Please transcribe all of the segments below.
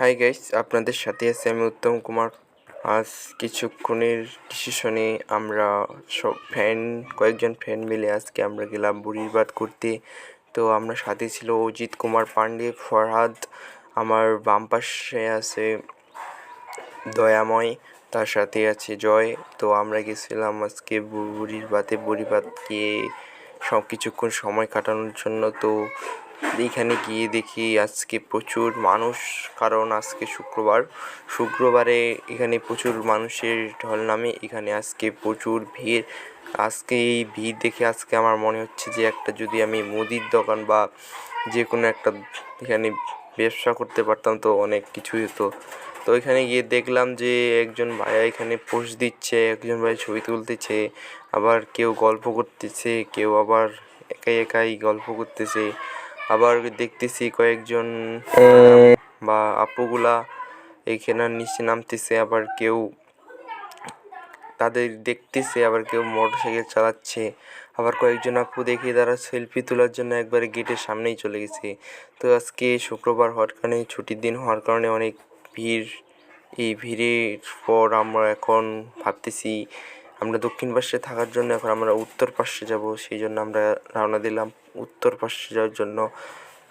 Hi guys, আপনাদের সাথে আছি আমি উত্তম কুমার। আজ কিছুক্ষণের ডিসিশনে আমরা কয়েকজন ফ্রেন্ড মিলে আজকে আমরা গেলাম বুড়িরবাদ করতে। তো আমরা সাথে ছিল অজিত কুমার পান্ডে, ফরহাদ, আমার বাম পাশে আছে দয়াময়, তার সাথে আছে জয়। তো আমরা গেছিলাম আজকে বুড়িরবাদ গিয়ে সব কিছুক্ষণ সময় কাটানোর জন্য। তো এইখানে গিয়ে দেখি আজকে প্রচুর মানুষ, কারণ আজকে শুক্রবারে এখানে প্রচুর মানুষের ঢল নামে। এখানে আজকে প্রচুর ভিড়। আজকে এই ভিড় দেখে আজকে আমার মনে হচ্ছে যে একটা যদি আমি মুদির দোকান বা যে কোনো একটা এখানে ব্যবসা করতে পারতাম তো অনেক কিছুই হতো। তো এখানে গিয়ে দেখলাম যে একজন ভাইয়া এখানে পোস্ট দিচ্ছে, একজন ভাই ছবি তুলতেছে, আবার কেউ গল্প করতেছে, কেউ আবার একাই একাই গল্প করতেছে। আবার দেখতেছি কয়েকজন বা আপুগুলা এইখানে নিচে নামতেছে, আবার কেউ তাদের দেখতেছে, আবার কেউ মোটরসাইকেল চালাচ্ছে। আবার কয়েকজন আপু দেখি তারা সেলফি তোলার জন্য একবারে গেটের সামনেই চলে গেছে। তো আজকে শুক্রবার হওয়ার কারণে, ছুটির দিন হওয়ার কারণে অনেক ভিড়। এই ভিড়ের পর আমরা এখন ভাবতেছি আমরা দক্ষিণ পাশে থাকার জন্য এখন আমরা উত্তর পাশে যাব। সেই জন্য আমরা রওনা দিলাম উত্তর পাশে যাওয়ার জন্য।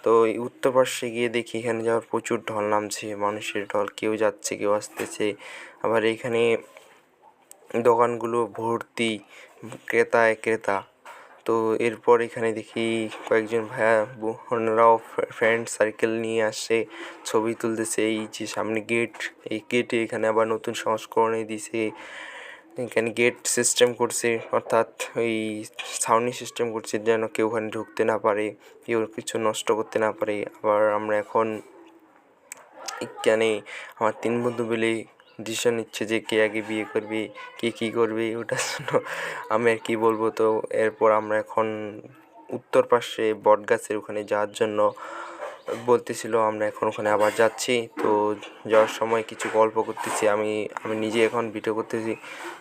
তো এই উত্তর পাশে গিয়ে দেখি এখানে যাওয়ার প্রচুর ঢল নামছে, মানুষের ঢল, কেউ যাচ্ছে কেউ আসতেছে। আবার এখানে দোকানগুলো ভর্তি ক্রেতা। তো এরপর এখানে দেখি কয়েকজন ভাইয়া বোনেরাও ফ্রেন্ড সার্কেল নিয়ে আসে, ছবি তুলতেছে। এই যে সামনে গেট, এই গেটে এখানে আবার নতুন সংস্করণে দিছে, এখানে গেট সিস্টেম করছে, অর্থাৎ ওই ছাউনি সিস্টেম করছে যেন কেউ ওখানে ঢুকতে না পারে, কেউ কিছু নষ্ট করতে না পারে। আবার আমরা এখন এখানে আমার 3 বন্ধু মিলে ডিসিশন নিচ্ছে যে কে আগে বিয়ে করবে, কে কী করবে, ওটার জন্য আমি আর কি বলবো। তো এরপর আমরা এখন উত্তর পাশে বটগাছের ওখানে যাওয়ার জন্য বলতেছিল, আমরা এখন ওখানে আবার যাচ্ছি। তো যাওয়ার সময় কিছু গল্প করতেছি, আমি নিজে এখন ভিডিও করতেছি।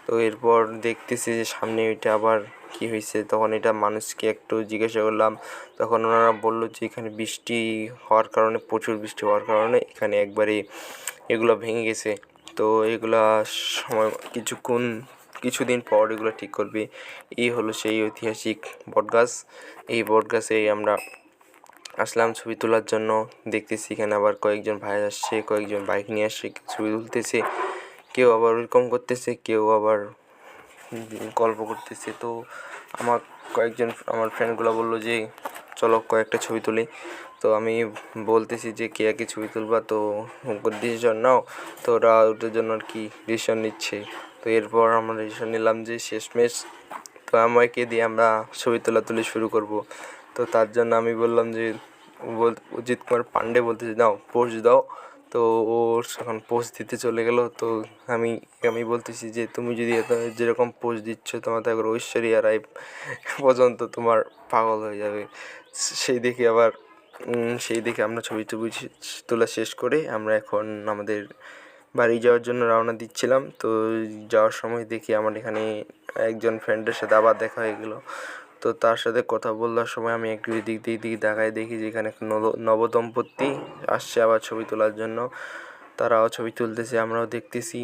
তো এরপর দেখতেছি যে সামনে ওইটা আবার কি হয়েছে, তখন এটা মানুষকে একটু জিজ্ঞাসা করলাম, তখন ওনারা বললো যে এখানে প্রচুর বৃষ্টি হওয়ার কারণে এখানে একবারে এগুলো ভেঙে গেছে। তো এগুলা কিছুদিন পর এগুলো ঠিক করবে। এই হলো সেই ঐতিহাসিক বটগাছ। এই বটগাছে আমরা আসলাম ছবি তোলার জন্য। দেখতেছি এখানে আবার কয়েকজন ভাই আসছে, কয়েকজন বাইক নিয়ে আসছে, ছবি তুলতেছে, কেউ আবার ওয়েলকাম করতেছে, কেউ আবার গল্প করতেছে। তো আমার ফ্রেন্ডগুলো বললো যে চলো কয়েকটা ছবি তুলি। তো আমি বলতেছি যে কে আগে ছবি তুলবা, তো ডিসিশন নাও। তো ওরা ওটার জন্য আর কি ডিসিশন নিচ্ছে। তো এরপর আমরা ডিসিশন নিলাম যে শেষমেশ তো আমাকে দিয়ে আমরা ছবি তোলাতুলি শুরু করব। তো তার জন্য আমি বললাম যে অজিত কুমার পান্ডে বলতেছে দাও পোজ দাও। তো ও এখন পোজ দিতে চলে গেল। তো আমি বলতেছি যে তুমি যদি এত যেরকম পোজ দিচ্ছ তোমার তো একবার ঐশ্বরিয়া রায় পর্যন্ত তোমার পাগল হয়ে যাবে। সেই দেখে আমরা ছবি তোলা শেষ করে আমরা এখন আমাদের বাড়ি যাওয়ার জন্য রওনা দিচ্ছিলাম। তো যাওয়ার সময় দেখি আমার এখানে একজন ফ্রেন্ডের সাথে আবার দেখা হয়ে গেলো। তো তার সাথে কথা বলার সময় আমি একটু এদিক তাকায় দেখি যে এখানে নবদম্পতি আসছে আবার ছবি তোলার জন্য। তারাও ছবি তুলতেছে, আমরাও দেখতেছি।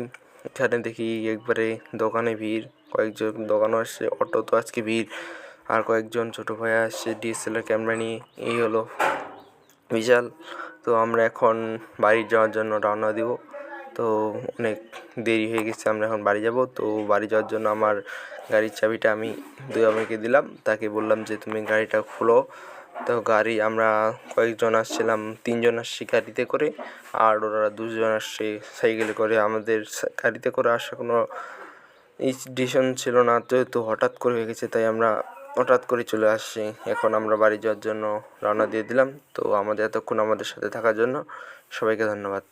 এখানে দেখি একবারে দোকানে ভিড়, কয়েকজন দোকানও আসছে, অটো তো আজকে ভিড়। আর কয়েকজন ছোটো ভাইয়া আসছে ডিএসএলআর ক্যামেরা নিয়ে। এই হলো বিশাল। তো আমরা এখন বাড়ি যাওয়ার জন্য রওনা দিব। তো অনেক দেরি হয়ে গেছে, আমরা এখন বাড়ি যাব। তো বাড়ি যাওয়ার জন্য আমার গাড়ির চাবিটা আমি দুলাভাইকে দিলাম, তাকে বললাম যে তুমি গাড়িটা খোলো। তো আমরা কয়েকজন আসছিলাম, 3 জন আসছি গাড়িতে করে, আর ওরা 2 জন আসছে সাইকেলে করে। আমাদের গাড়িতে করে আসার কোনো ডিসিশন ছিল না, তো হঠাৎ করে হয়ে গেছে, তাই আমরা হঠাৎ করে চলে আসছি। এখন আমরা বাড়ি যাওয়ার জন্য রওনা দিয়ে দিলাম। তো এতক্ষণ আমাদের সাথে থাকার জন্য সবাইকে ধন্যবাদ।